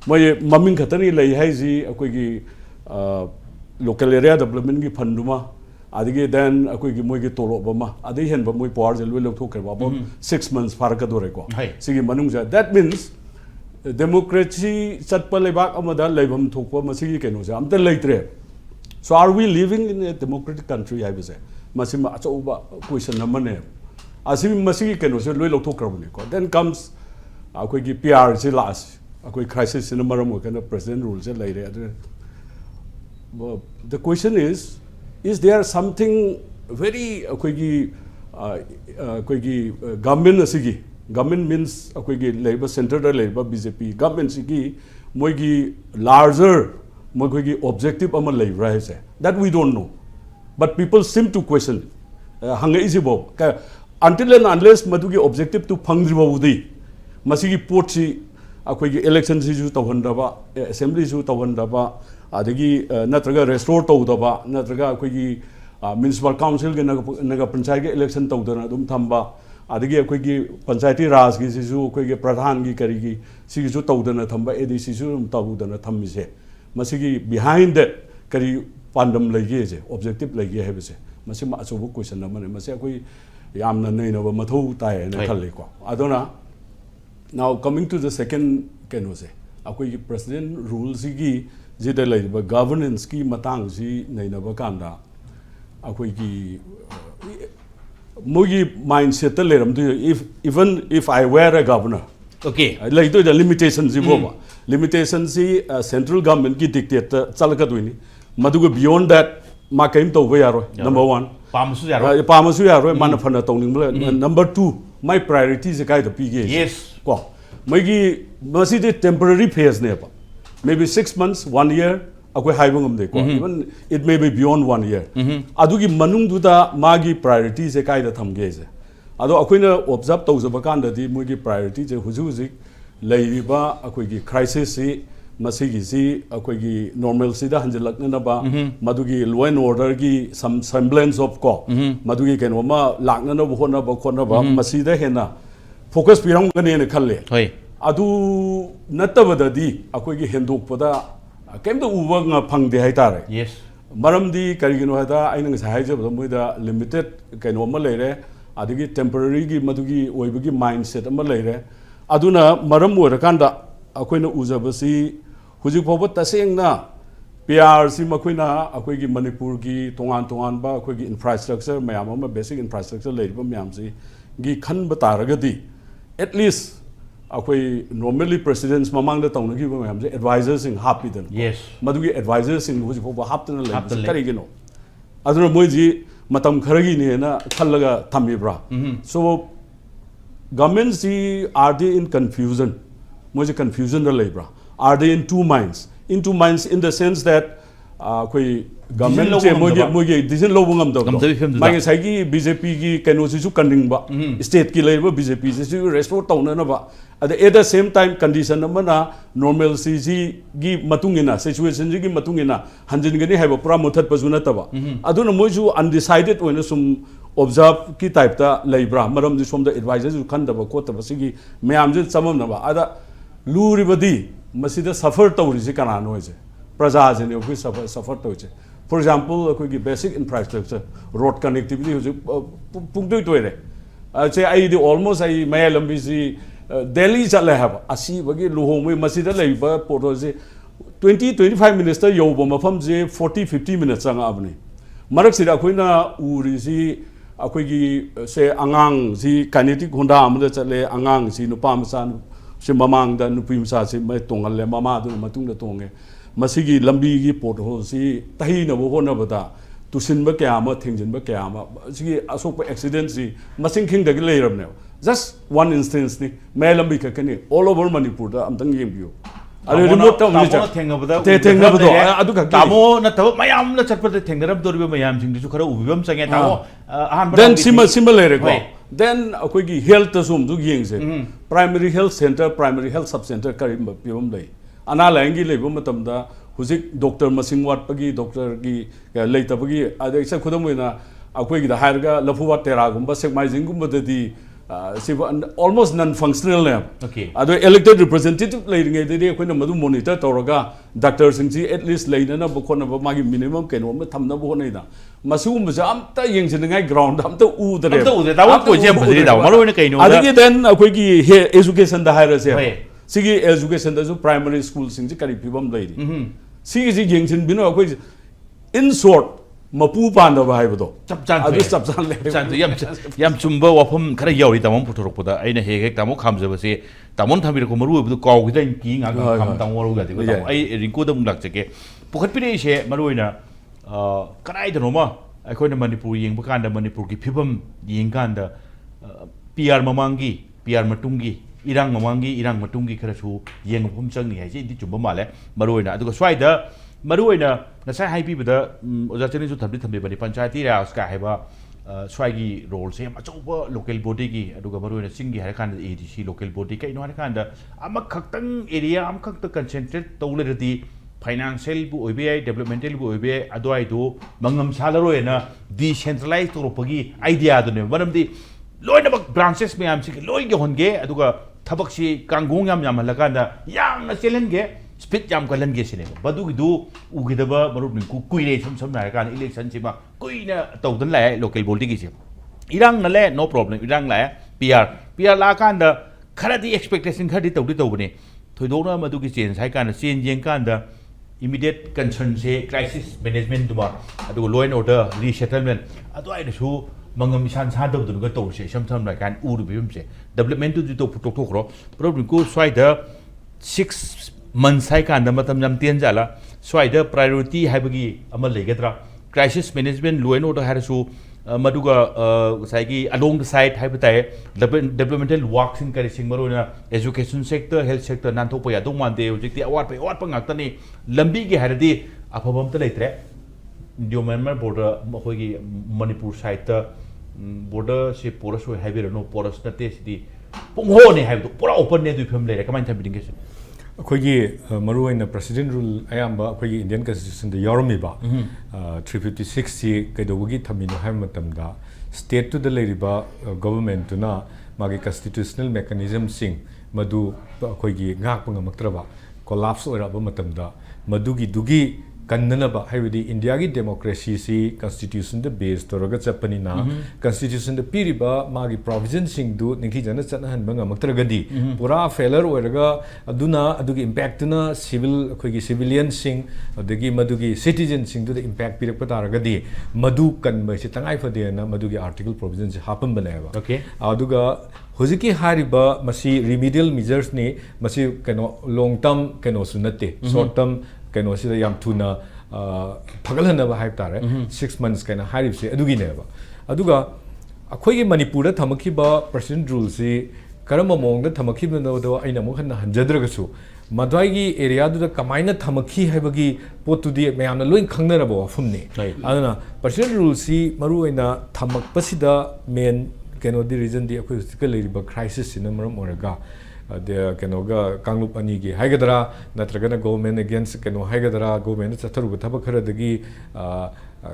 moi maming khatani lei hai ji akhoi gi local area development gi funduma adige then akoi gi moi gi tolo bama adi hen ba moi power jel lo thok ba 6 months faraka dore ko sigi manung ja that means democracy chatpa lebak amada leibam thokpa masigi keno ja amta leitre so are we living in a democratic country I was masima achauba question namane asimi masigi keno se loi lo thok krabne ko then comes akoi gi PR ji last akoi crisis in maram kana president rule je leire the question is there something very government asigi government means labor center da labor BJP government sigi moigi larger moigi objective ama labor hai se that we don't know but people seem to question hanga easy bob until and unless madugi objective to phangdriba udi masigi potsi election si ju tawhandaba assembly ju tawhandaba adagi natraga restore tawdaba natraga municipal council ge naga panchayat ge election tawdana dum thamba adagi panchayati raj gi sisu pradhan gi kari gi sigi ju tawdana thamba ADC su tawdana thammi se masigi behind that kari pandam lege je objective lege have se masi ma achobu question na mane masi yamna nei no mathau tai na khalle ko adona now coming to the second keno se president rules gi jida laiba governance ki matang ji naina ba kanda mogi mindset ta leram du even if I were a governor okay like the limitations ji boba limitations ji central government ki dictate chalaka duini madugo beyond that ma kaim to we yaro number 1 pamasu yaro mana phana tawning number 2 my priorities kai the pige yes ko mogi masi de temporary phase ne ba maybe 6 months 1 year akoi haibang amde ko even it may be beyond 1 year adugi manung du da magi priorities e kai da thamge je ado akoina observe tawjaba kan da di mogi priority je huju leiba akoi gi crisis si masigi si akoi gi normalcy da hanjalakna na ba madugi law and order gi some semblance of ko madugi ken ma lakna na khona ba masi da hena focus pirang gane ne khalle hoi adu natabada di akoi gi hendok pada kemda uba nga phangde hai tare yes maramdi karigino hada aina nga sahai jabada moida limited kaino ma leire adigi temporary gi madugi oibagi mindset ama leire aduna maram orakanda akoina ujabasi hujik phoba tasengna PR si makoina akoi gi Manipur gi tongan ba akoi gi infrastructure mayam ama basic infrastructure leire ba mayam si gi khan bataragadi at least akoi normally presidents mamang da tawna gi ba mayam je advisors in happy den yes madugi advisors in hujik phoba haptana leire karigino aduna moji matam kharagi ne na khallaga thamibra so governments are they in confusion moji confusion da leibra are they in two minds in the sense that koi government che mogi decision lo bungam da mai sai gi BJP gi keno su kanding ba state ki leiba BJP su restore tawna na ba at the same time condition na normalcy gi matungina situation gi matungina hanjin gani haiba pura muthat pazuna taba aduna moju undecided when sum observe ki type ta leibra maram ji som da advisors ju khan da ba ko ta ba sigi mayam je chamam na ba ada luri badi masida suffer tawri ji kana no je praja je ne ko suffer to je for example ko gi basic infrastructure road connectivity ho pungdoi toire che ai di almost ai mayalam bi ji Delhi chale have asi bagi luhong masida leiba photo je 20-25 minutes ta yoba mafam je 40-50 minutes anga abni marak sida koina uri ji akoi gi se angang ji kinetic honda amda chale angang ji nupa masa se mamang da nupi masa se mai tongal le mama du matung da tonge masigi lambi gi pothole si tahi na bo hona bata tusin ba kya ma thingjin ba kya ma sigi asok accident si masing king da leiram ne just one instance ni mai lambi ka kani all over Manipur da amtang yem bio ꯑꯗꯨ remote ꯇꯧꯕꯗꯤ ꯊꯦꯡꯅꯕꯗꯣ ꯑꯗꯨ ꯈꯛꯀꯤ ꯇꯥꯃꯣ ꯅꯠꯇꯕ ꯃꯌꯥꯝꯅ ꯆꯠꯄꯗ ꯊꯦꯡꯅꯔꯝꯗꯧꯔꯤꯕ ꯃꯌꯥꯝꯁꯤꯡꯗꯨꯁꯨ ꯈꯔ ꯎꯕꯤꯕ ꯑꯃ ꯆꯪꯉꯦ ꯇꯥꯃꯣ ꯑꯍꯥꯟꯕ then simba lereko then akoigi health ta sum du yengse primary health center primary health sub center karim pibam lei ana langi leibo matam da huzik doctor masing wat pagi doctor gi leitabagi ade isa khudam oina akoigi da harga lafuwa tera gumba sekmaijing gumba dadi almost non-functional lab. Okay. Ado elected representative leading it, they can monitor Toraga, doctors and at least lay na bokona magi minimum can one tam na boneda. Masum was amta yings in the ground, am to oo the I think then a quickie here education the higher say. Sigi education does primary schools in the Caribbean lady. See is yings in Bino, in short. Mapu panda bahayado. Yam chumba wapum kara yori tamon putopoda. Aina hegek tamo kamzabase. Tamon Tamir Kumaru with the call with the king. I come down all that. I Rinku the Mulakseke. Pukatpire Maruina. Kanai the Roma. I call the Manipuri, Bukanda, Manipuri, Pipum, Yinkanda, PR Mamangi, PR Matungi, Irang Mamangi, Irang Matungi Karasu, Yang Humsangi, I said, Chumamale, Maruina. I took a swider. Maruina, the Sai High people, the Ozatini to Tabit, but the Panchati, Skaheba, Swaggy rolls, him, over local boutique, Adugabaru and Singi, Harakan, ADC, local boutique, in Harakanda. I'm a Kaktan area, I'm Kakta concentrate, tolerity, financial, OBA, developmental, OBA, Adoido, Mangam Salaroena, decentralized Ropagi, idea, one of the lower branches, may I'm sick, Loy Honge, Aduga, Tabaxi, Kangungam Yamalakanda, young Selenge. Speed jam kalan ge sine badu gidu ugidaba maru ninku kuire sam na kan election sima kuina tawdan la local body gi sim irang na le no problem irang la PR la kan da khara di expectation khadi tawbne thoidona madu gi change hai kan change jeng kan da immediate concern se crisis management duma adu law and order resettlement adu ai su mangam san sa do du ga taw se sam la kan uru bim se development du to tok ro problem ko swai da 6 Mansai kan da matam jam tien jala swaida priority haibagi amal legadra crisis management law and order harasu maduga saigi along the side haibatai developmental works in karising maruna education sector health sector nanthok pa yadong mande hojikti award pa ngakta ni lambi gi haradi afabam ta leitre Myanmar border hoigi Manipur side ta border se porous ho haibira no porous na te sidi pungho ne haibu pura open ne du pham leire kamai thabiding ke Kogi Maruina President Rule Ayamba, Kogi Indian Constitution, the Yormiba 356 Kadogi Tamino Hamatamda, state to the Ladiba government to na Magi constitutional mechanism sing Madu Kogi Gakpanga Matrava, collapse or Abamatamda, Madugi Dugi. Kandanaba haibidi India gi democracy si constitution the base toraga chapanina constitution the piriba magi provisions sing du ningki jana chana han banga maktragadi pura failure oiraga aduna adugi impact na civil khoigi civilian sing adagi madugi citizen sing du the impact pirak pataragadi madu kan bai si tangai fade na madugi article provisions hapam banayaba okay aduga hojiki hariba masi remedial measures ni masi kano long term kano sunate short term Kano sida yam tuna pagalan ba hype tare 6 months kana harib se adugi ne ba aduga akhoi gi Manipur da thamaki ba president rule si karama mong da thamaki ba no do aina mo khan hanjadra ga su madwai gi area du da kamaina thamaki haibagi potu di mayam na loin khangna ra ba fumni aduna president rule si maru aina thamak pasida main kano di reason di akhoi physical ba crisis in maram oraga the Kanoga Kanglup Anigi, Hagadra, Natragana government against Kano Hagadra, government, Sataru, Tabakara, the Gi,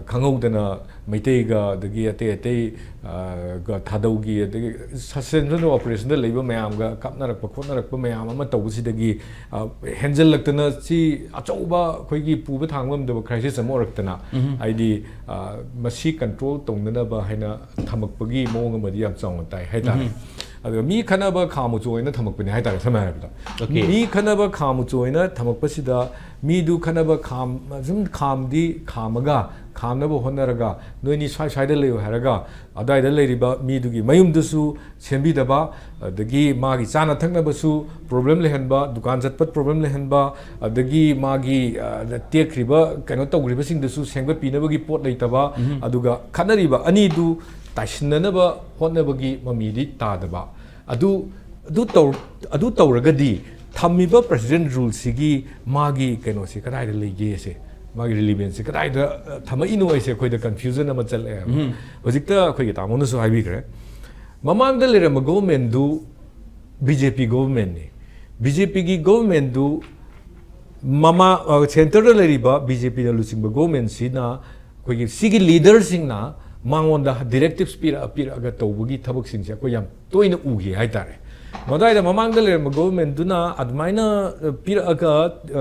Kangodana, Maitega, the Giate, Tadaugi, the Central Operation, the Labor Mayanga, Kapnar, Pakona, Mayama, Tawsi, the Gi, Hensel Lactana, see Achoba, Kogi, Pubatangam, the crisis and more Tana, ID, Mashi control, Tongana, Bahina, Tamakpagi, Mongamadiam song, Haita. Mi kanaba kamu join the Tamakpini Haita, Mi kanaba kamu join the Tamakpasida, Mi do kanaba kam, kam di kamaga, kamnaba honaraga, no any side leo haraga, a died a lady ba, mi do give mayum dusu, sembi daba, the gi magi sana tangabasu, problem lehenba, dukanzat put problem lehenba, the gi magi, the take riba, cannot talk reversing the su, sanga pinabagi port laitaba, aduga, kanariba, ani do. Tashinanaba, Honabagi, Mamidi, Tadaba. Adu Tauragadi, ꯊꯝꯃꯤꯕ president ꯔꯨꯜꯁꯤꯒꯤ ꯃꯥꯒꯤ ꯀꯩꯅꯣꯁꯤ ꯀꯗꯥꯏꯗ ꯂꯩꯒꯦꯁꯦ ꯃꯥꯒꯤ ꯔꯤꯂꯤꯚꯦꯟꯁꯤ ꯀꯗꯥꯏꯗ ꯊꯝꯃꯛꯏꯅꯣ ꯑꯩꯁꯦ ꯑꯩꯈꯣꯏꯗ confusion ꯑꯃ ꯆꯠꯂꯛꯑꯦꯕ ꯍꯧꯖꯤꯛꯇ ꯑꯩꯈꯣꯏꯒꯤ ꯇꯥꯃꯣꯅꯁꯨ ꯍꯥꯏꯕꯤꯈ꯭ꯔꯦ ꯃꯃꯥꯡꯗ ꯂꯩꯔꯝꯕ ꯒꯣꯚꯔꯟꯃꯦꯟꯗꯨ BJP ꯒꯣꯚꯔꯟꯃꯦꯟꯠꯅꯤ BJPꯒꯤ ꯒꯣꯚꯔꯟꯃꯦꯟꯠꯗꯨ ꯃꯃꯥ ꯁꯦꯟꯇꯔꯗ ꯂꯩꯔꯤꯕ BJPꯅ ꯂꯨꯆꯤꯡꯕ ꯒꯣꯚꯔꯟꯃꯦꯟꯠꯁꯤꯅ ꯑꯩꯈꯣꯏꯒꯤ ꯁꯤꯒꯤ ꯂꯤꯗꯔꯁꯤꯡꯅ ꯃꯉꯣꯟꯗ ꯗꯤꯔꯦꯛꯇꯤꯚꯁ ꯄꯤꯔꯛꯑꯒ ꯇꯧꯕꯒꯤ ꯊꯕꯛꯁꯤꯡꯁꯦ ꯑꯩꯈꯣꯏ ꯌꯥꯝ ꯇꯣꯏꯅ ꯎꯈꯤ ꯍꯥꯏꯇꯥꯔꯦ ꯃꯗꯥꯏꯗ ꯃꯃꯥꯡꯗ ꯂꯩꯔꯝꯕ ꯒꯣꯚꯔꯟꯃꯦꯟꯠꯗꯨꯅ ꯑꯗꯨꯃꯥꯏꯅ ꯄꯤꯔꯛꯑꯒ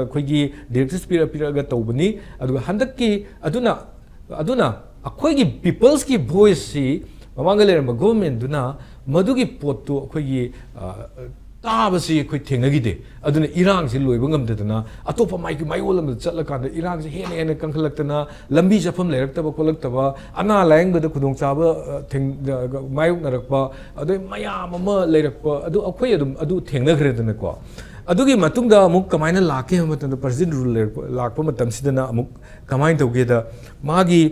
ꯑꯩꯈꯣꯏꯒꯤ ꯗꯤꯔꯦꯛꯇꯤꯚꯁ ꯄꯤꯔꯛꯑꯒ ꯇꯧꯕꯅꯤ ꯑꯗꯨꯒ ꯍꯟꯗꯛꯀꯤ ꯑꯗꯨꯅ ꯑꯩꯈꯣꯏꯒꯤ ꯄꯤꯄꯜꯁꯀꯤ ꯚꯣꯏꯁꯁꯤ ꯃꯃꯥꯡꯗ ꯂꯩꯔꯝꯕ ꯒꯣꯚꯔꯟꯃꯦꯟꯠꯗꯨꯅ ꯃꯗꯨꯒꯤ ꯄꯣꯠꯇꯨ ꯑꯩꯈꯣꯏꯒꯤ ꯇꯥꯕꯁꯤ ꯑꯩꯈꯣꯏ ꯊꯦꯡꯅꯈꯤꯗꯦ ꯑꯗꯨꯅ ꯏꯔꯥꯡꯁꯤ ꯂꯣꯏꯕ ꯉꯝꯗꯗꯅ ꯑꯇꯣꯞꯄ ꯃꯥꯏꯌꯣꯜ ꯑꯃꯗ ꯆꯠꯂꯀꯥꯟꯗ ꯏꯔꯥꯡꯁꯤ ꯍꯦꯟꯅ ꯀꯟꯈꯠꯂꯛꯇꯅ ꯂꯝꯕꯤ ꯆꯠꯐꯝ ꯂꯩꯔꯛꯇꯕ ꯈꯣꯠꯂꯛꯇꯕ ꯑꯅꯥ ꯂꯥꯌꯦꯡꯕꯗ ꯈꯨꯗꯣꯡꯆꯥꯕ ꯃꯥꯌꯣꯛꯅꯔꯛꯄ ꯑꯗꯩ ꯃꯌꯥꯝ ꯑꯃ ꯂꯩꯔꯛꯄ ꯑꯩꯈꯣꯏ ꯑꯗꯨ ꯊꯦꯡꯅꯈ꯭ꯔꯦꯗꯅꯀꯣ ꯑꯗꯨꯒꯤ ꯃꯇꯨꯡꯗ ꯑꯃꯨꯛ ꯀꯃꯥꯏꯅ ꯂꯥꯛꯀꯦ ꯍꯥꯏꯕ ꯃꯇꯝꯗ ꯄ꯭ꯔꯁꯤꯗꯦꯟ ꯔꯨꯜ ꯂꯥꯛꯄ ꯃꯇꯝꯁꯤꯗꯅ ꯑꯃꯨꯛ ꯀꯃꯥꯏꯅ ꯇꯧꯒꯦꯗ ꯃꯥꯒꯤ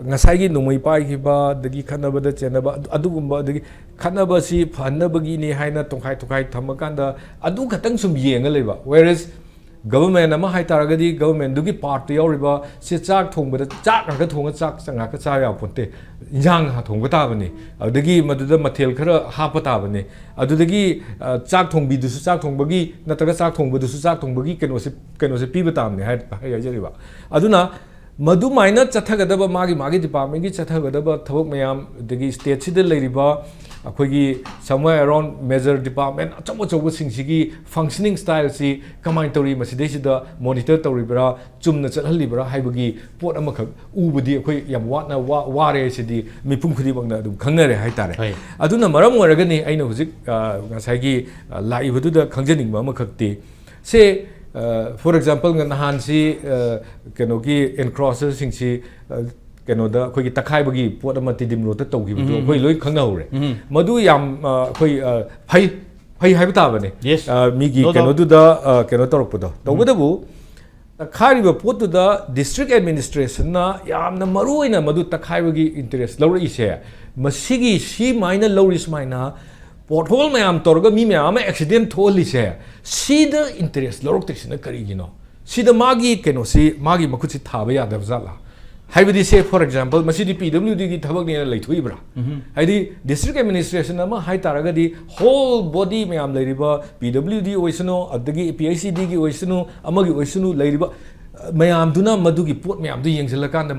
ꯉꯁꯥꯏꯒꯤ ꯅꯣꯡꯃꯩ ꯄꯥꯏꯈꯤꯕ ꯑꯗꯒꯤ ꯈꯠꯅꯕꯗ ꯆꯦꯟꯅꯕ ꯑꯗꯨꯒꯨꯝꯕ ꯑꯗꯒꯤ ꯈꯠꯅꯕꯁꯤ ꯐꯍꯟꯅꯕꯒꯤꯅꯤ ꯍꯥꯏꯅ ꯇꯣꯡꯈꯥꯏ ꯊꯝꯃꯀꯥꯟꯗ ꯑꯗꯨ ꯈꯛꯇꯪ ꯁꯨꯝ ꯌꯦꯡꯉ ꯂꯩꯕ ꯋꯦꯔꯦꯁ ꯒꯕꯔꯟꯃꯦꯟꯠ ꯑꯃ ꯍꯥꯏꯇꯥꯔꯒꯗꯤ ꯒꯕꯔꯟꯃꯦꯟꯠꯗꯨꯒꯤ ꯄꯥꯔꯠꯇ ꯌꯥꯎꯔꯤꯕ ꯁꯤ ꯆꯥꯛ ꯊꯣꯡꯕꯗ ꯆꯥꯛ ꯉꯥꯛꯇ ꯊꯣꯡꯉ ꯆꯥꯛ ꯉꯥꯛꯇ ꯆꯥ ꯌꯥꯄꯣꯟꯇꯦ ꯏꯟꯖꯥꯡ ꯊꯣꯡꯕ ꯇꯥꯕꯅꯤ ꯑꯗꯨꯗꯒꯤ ꯃꯗꯨꯗ ꯃꯊꯦꯜ ꯈꯔ ꯍꯥꯞꯄ ꯇꯥꯕꯅꯤ ꯑꯗꯨꯗꯒꯤ ꯆꯥꯛ ꯊꯣꯡꯕꯤꯗꯨꯁꯨ ꯆꯥꯛ ꯊꯣꯡꯕꯒꯤ ꯅꯠꯇ꯭ꯔꯒ ꯆꯥꯛ ꯊꯣꯡꯕꯗꯨꯁꯨ ꯆꯥꯛ ꯊꯣꯡꯕꯒꯤ ꯀꯩꯅꯣꯁꯦ ꯄꯤꯕ ꯇꯥꯕꯅꯤ ꯍꯥꯏꯖꯔꯤꯕ ꯑꯗꯨꯅ ꯃꯗꯨꯃꯥꯏꯅ ꯆꯠꯊꯒꯗꯕ ꯃꯥꯒꯤ ꯗꯤꯄꯥꯔꯠꯃꯦꯟꯠꯒꯤ ꯆꯠꯊꯒꯗꯕ ꯊꯕꯛ ꯃꯌꯥꯝ ꯑꯗꯒꯤ ꯁ꯭ꯇꯦꯠꯁꯤꯗ ꯂꯩꯔꯤꯕ ꯑꯩꯈꯣꯏꯒꯤ ꯁꯝꯋꯦꯌꯔ ꯑꯦꯔꯥꯎꯟ ꯃꯦꯖꯔ ꯗꯤꯄꯥꯔꯠꯃꯦꯟꯠ ꯑꯆꯧꯕꯁꯤꯡꯁꯤꯒꯤ ꯐꯪꯁꯅꯤꯡ ꯁ꯭ꯇꯥꯏꯜꯁꯤ ꯀꯃꯥꯏꯅ ꯇꯧꯔꯤ ꯃꯁꯤꯗꯩꯁꯤꯗ ꯃꯣꯅꯤꯇꯔ ꯇꯧꯔꯤꯕ꯭ꯔꯥ ꯆꯨꯝꯅ ꯆꯠꯍꯜꯂꯤꯕ꯭ꯔꯥ ꯍꯥꯏꯕꯒꯤ ꯄꯣꯠ ꯑꯃꯈꯛ ꯎꯕꯗꯤ ꯑꯩꯈꯣꯏ ꯌꯥꯝ ꯋꯥꯔꯦ ꯁꯤꯗꯤ ꯃꯤꯄꯨꯝ ꯈꯨꯗꯤꯡꯃꯛꯅ ꯑꯗꯨꯝ ꯈꯪꯅꯔꯦ ꯍꯥꯏꯇꯥꯔꯦ ꯑꯗꯨꯅ ꯃꯔꯝ ꯑꯣꯏꯔꯒꯅꯤ ꯑꯩꯅ ꯍꯧꯖꯤꯛ ꯉꯁꯥꯏꯒꯤ ꯂꯥꯛꯏꯕꯗꯨꯗ ꯈꯪꯖꯅꯤꯡꯕ ꯑꯃꯈꯛꯇꯤ ꯁꯦ ꯐꯣꯔ ꯑꯦꯛꯖꯥꯝꯄꯜ ꯅꯍꯥꯟꯁꯤ ꯀꯩꯅꯣꯒꯤ ꯑꯦꯟꯀ꯭ꯔꯣꯆꯔꯁꯤꯡꯁꯤ ꯀꯩꯅꯣꯗ ꯑꯩꯈꯣꯏꯒꯤ ꯇꯛꯈꯥꯏꯕꯒꯤ ꯄꯣꯠ ꯑꯃ ꯇꯤꯗꯤꯝ ꯔꯣꯗꯇ ꯇꯧꯈꯤꯕꯗꯣ ꯑꯩꯈꯣꯏ ꯂꯣꯏ ꯈꯪꯅꯍꯧꯔꯦ ꯃꯗꯨ ꯌꯥꯝ ꯑꯩꯈꯣꯏ ꯐꯩ ꯍꯥꯏꯕ ꯇꯥꯕꯅꯦ ꯃꯤꯒꯤ ꯀꯩꯅꯣꯗꯨꯗ ꯀꯩꯅꯣ ꯇꯧꯔꯛꯄꯗꯣ ꯇꯧꯕꯇꯕꯨ ꯇꯛꯈꯥꯏꯔꯤꯕ ꯄꯣꯠꯇꯨꯗ ꯗꯤꯁꯇ꯭ꯔꯤꯛ ꯑꯦꯗꯃꯤꯅꯤꯁꯇ꯭ꯔꯦꯁꯟꯅ ꯌꯥꯝꯅ ꯃꯔꯨꯑꯣꯏꯅ ꯃꯗꯨ ꯇꯛꯈꯥꯏꯕꯒꯤ ꯏꯟꯇꯔꯦꯁ ꯂꯧꯔꯛꯏꯁꯦ ꯃꯁꯤꯒꯤ ꯁꯤꯃꯥꯏꯅ ꯂꯧꯔꯤ ꯁꯨꯃꯥꯏꯅ ꯄꯣꯠꯍꯣꯜ ꯃꯌꯥꯝ ꯇꯧꯔꯒ ꯃꯤ ꯃꯌꯥꯝ ꯑꯃ ꯑꯦꯛꯁꯤꯗꯦꯟ ꯊꯣꯛꯍꯜꯂꯤꯁꯦ ꯁꯤꯗ ꯏꯟꯇꯔꯦꯁ ꯂꯧꯔꯛꯇ꯭ꯔꯤꯁꯤꯅ ꯀꯔꯤꯒꯤꯅꯣ ꯁꯤꯗ ꯃꯥꯒꯤ ꯀꯩꯅꯣꯁꯤ ꯃꯥꯒꯤ ꯃꯈꯨꯠꯁꯤ ꯊꯥꯕ ꯌꯥꯗꯕ ꯖꯥꯠꯂꯥ ꯍꯥꯏꯕꯗꯤ ꯁꯦ ꯐꯣꯔ ꯑꯦꯛꯖꯥꯝꯄꯜ ꯃꯁꯤꯗꯤ PWDꯒꯤ ꯊꯕꯛꯅꯦꯅ ꯂꯩꯊꯣꯛꯏꯕ꯭ꯔꯥ ꯍꯥꯏꯗꯤ ꯗꯤꯁꯇ꯭ꯔꯤꯛ ꯑꯦꯗꯃꯤꯅꯤꯁꯇ꯭ꯔꯦꯁꯟ ꯑꯃ ꯍꯥꯏꯇꯥꯔꯒꯗꯤ ꯍꯣꯜ ꯕꯣꯗꯤ ꯃꯌꯥꯝ ꯂꯩꯔꯤꯕ PWD ꯑꯣꯏꯁꯅꯨ ꯑꯗꯒꯤ PICDꯒꯤ ꯑꯣꯏꯁꯅꯨ ꯑꯃꯒꯤ ꯑꯣꯏꯁꯅꯨ ꯂꯩꯔꯤꯕ ꯃꯌꯥꯝꯗꯨꯅ ꯃꯗꯨꯒꯤ ꯄꯣꯠ ꯃꯌꯥꯝꯗꯨ ꯌꯦꯡꯁꯤꯜꯂꯀꯥꯟꯗ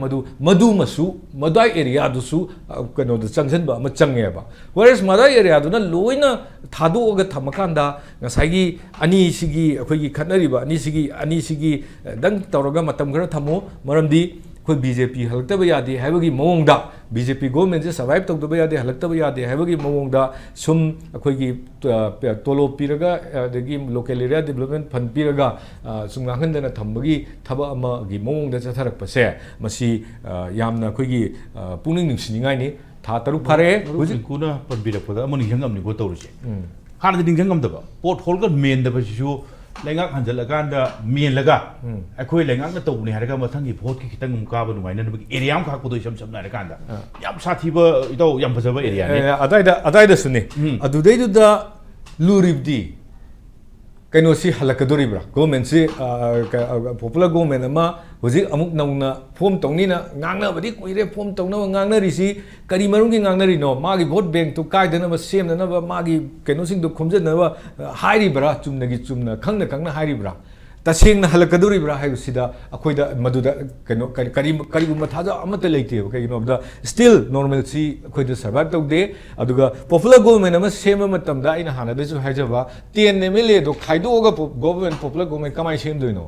ꯃꯗꯨꯃꯁꯨ ꯃꯗꯥꯏ ꯑꯦꯔꯤꯌꯥꯗꯨꯁꯨ ꯀꯩꯅꯣꯗ ꯆꯪꯁꯤꯟꯕ ꯑꯃ ꯆꯪꯉꯦꯕ ꯋꯦꯔꯦꯁ ꯃꯗꯥꯏ ꯑꯦꯔꯤꯌꯥꯗꯨꯅ ꯂꯣꯏꯅ ꯊꯥꯗꯣꯛꯑꯒ ꯊꯝꯃꯀꯥꯟꯗ ꯉꯁꯥꯏꯒꯤ ꯑꯅꯤꯁꯤꯒꯤ ꯑꯩꯈꯣꯏꯒꯤ ꯈꯠꯅꯔꯤꯕ ꯑꯅꯤꯁꯤꯒꯤ ꯗꯪ ꯇꯧꯔꯒ ꯃꯇꯝ ꯈꯔ ꯊꯝꯃꯣ ꯃꯔꯝꯗꯤ ꯑꯩꯈꯣꯏ BJP ꯍꯜꯂꯛꯇꯕ ꯌꯥꯗꯦ ꯍꯥꯏꯕꯒꯤ ꯃꯑꯣꯡꯗ BJP ꯒꯣꯚꯔꯟꯃꯦꯟꯠꯁꯦ ꯁꯔꯚꯥꯏꯚ ꯇꯧꯗꯕ ꯌꯥꯗꯦ ꯍꯜꯂꯛꯇꯕ ꯌꯥꯗꯦ ꯍꯥꯏꯕꯒꯤ ꯃꯑꯣꯡꯗ ꯁꯨꯝ ꯑꯩꯈꯣꯏꯒꯤ ꯇꯣꯂꯣꯞ ꯄꯤꯔꯒ ꯑꯗꯒꯤ ꯂꯣꯀꯦꯜ ꯑꯦꯔꯤꯌꯥ ꯗꯦꯕꯂꯞꯃꯦꯟꯠ ꯐꯟ ꯄꯤꯔꯒ ꯁꯨꯝ ꯉꯥꯡꯍꯟꯗꯅ ꯊꯝꯕꯒꯤ ꯊꯕꯛ ꯑꯃꯒꯤ ꯃꯑꯣꯡꯗ ꯆꯠꯊꯔꯛꯄꯁꯦ ꯃꯁꯤ ꯌꯥꯝꯅ ꯑꯩꯈꯣꯏꯒꯤ ꯄꯨꯛꯅꯤꯡ ꯅꯨꯡꯁꯤꯅꯤꯡꯉꯥꯏꯅꯤ ꯊꯥ 3 ꯐꯥꯔꯦ ꯍꯧꯖꯤꯛ ꯀꯨꯅ ꯄꯟꯕꯤꯔꯛꯄꯗ ꯑꯃ ꯅꯤꯡꯁꯤꯡꯉꯝꯅꯤꯀꯣ ꯇꯧꯔꯤꯁꯦ ꯍꯥꯟꯅꯗꯤ ꯅꯤꯡꯁꯤꯡꯉꯝꯗꯕ ꯄꯣꯠ ꯍꯣꯜꯒ ꯃꯦꯟꯗꯕꯁꯤꯁꯨ ꯂꯩꯉꯥꯛ ꯍꯟꯖꯜꯂꯀꯥꯟꯗ ꯃꯦꯜꯂꯒ ꯑꯩꯈꯣꯏ ꯂꯩꯉꯥꯛꯅ ꯇꯧꯕꯅꯤ ꯍꯥꯏꯔꯒ ꯃꯊꯪꯒꯤ ꯚꯣꯠꯀꯤ ꯈꯤꯇꯪ ꯑꯃꯨꯛ ꯀꯥꯕ ꯅꯨꯡꯉꯥꯏꯅꯅꯕꯒꯤ ꯑꯦꯔꯤꯌꯥ ꯑꯃ ꯈꯥꯛꯄꯗꯣ ꯏꯁꯝ ꯁꯝꯅ ꯍꯥꯏꯔꯀꯥꯟꯗ ꯌꯥꯝ ꯁꯥꯊꯤꯕ ꯏꯇꯧ ꯌꯥꯝ ꯐꯖꯕ ꯑꯦꯔꯤꯌꯥꯅꯤ ꯑꯗꯥꯏꯗꯁꯨꯅꯦ ꯑꯗꯨꯗꯩꯗꯨꯗ ꯂꯨꯔꯤꯕꯗꯤ ꯀꯩꯅꯣꯁꯤ ꯍꯜꯂꯛꯀꯗꯣꯔꯤꯕ꯭ꯔꯥ ꯒꯣꯚꯔꯟꯃꯦꯟꯠꯁꯤ ꯄꯣꯄꯨꯂꯔ ꯒꯣꯚꯔꯟꯃꯦꯟꯠ ꯑꯃ ꯍꯧꯖꯤꯛ ꯑꯃꯨꯛ ꯅꯧꯅ ꯐꯣꯝ ꯇꯧꯅꯤꯅ ꯉꯥꯡꯅꯕꯗꯤ ꯀꯨꯏꯔꯦ ꯐꯣꯝ ꯇꯧꯅꯕ ꯉꯥꯡꯅꯔꯤꯁꯤ ꯀꯔꯤ ꯃꯔꯝꯒꯤ ꯉꯥꯡꯅꯔꯤꯅꯣ ꯃꯥꯒꯤ ꯚꯣꯠ ꯕꯦꯡꯛꯇꯨ ꯀꯥꯏꯗꯅꯕ ꯁꯦꯝꯅꯅꯕ ꯃꯥꯒꯤ ꯀꯩꯅꯣꯁꯤꯡꯗꯨ ꯈꯣꯝꯖꯟꯅꯕ ꯍꯥꯏꯔꯤꯕ꯭ꯔꯥ ꯆꯨꯝꯅ ꯈꯪꯅ ꯍꯥꯏꯔꯤꯕ꯭ꯔꯥ ꯇꯁꯦꯡꯅ ꯍꯜꯂꯛꯀꯗꯣꯔꯤꯕ꯭ꯔꯥ ꯍꯥꯏꯕꯁꯤꯗ ꯑꯩꯈꯣꯏꯗ ꯃꯗꯨꯗ ꯀꯩꯅꯣ ꯀꯔꯤꯒꯨꯝꯕ ꯊꯥꯖꯕ ꯑꯃꯠꯇ ꯂꯩꯇꯦꯕ ꯀꯩꯒꯤꯅꯣ ꯍꯥꯏꯕꯗ ꯁ꯭ꯇꯤꯜ ꯅꯣꯔꯃꯦꯜꯁꯤ ꯑꯩꯈꯣꯏꯗ ꯁꯔꯚꯥꯏꯚ ꯇꯧꯗꯦ ꯑꯗꯨꯒ ꯄꯣꯄꯨꯂꯔ ꯒꯣꯚꯔꯟꯃꯦꯟꯠ ꯑꯃ ꯁꯦꯝꯕ ꯃꯇꯝꯗ ꯑꯩꯅ ꯍꯥꯟꯅꯗꯁꯨ ꯍꯥꯏꯖꯕ 10 MLAꯗꯣ ꯈꯥꯏꯗꯣꯛꯑꯒ ꯒꯣꯚꯔꯟꯃꯦꯟꯠ ꯄꯣꯄꯨꯂꯔ ꯒꯣꯚꯔꯟꯃꯦꯟꯠ ꯀꯃꯥꯏꯅ ꯁꯦꯝꯗꯣꯏꯅꯣ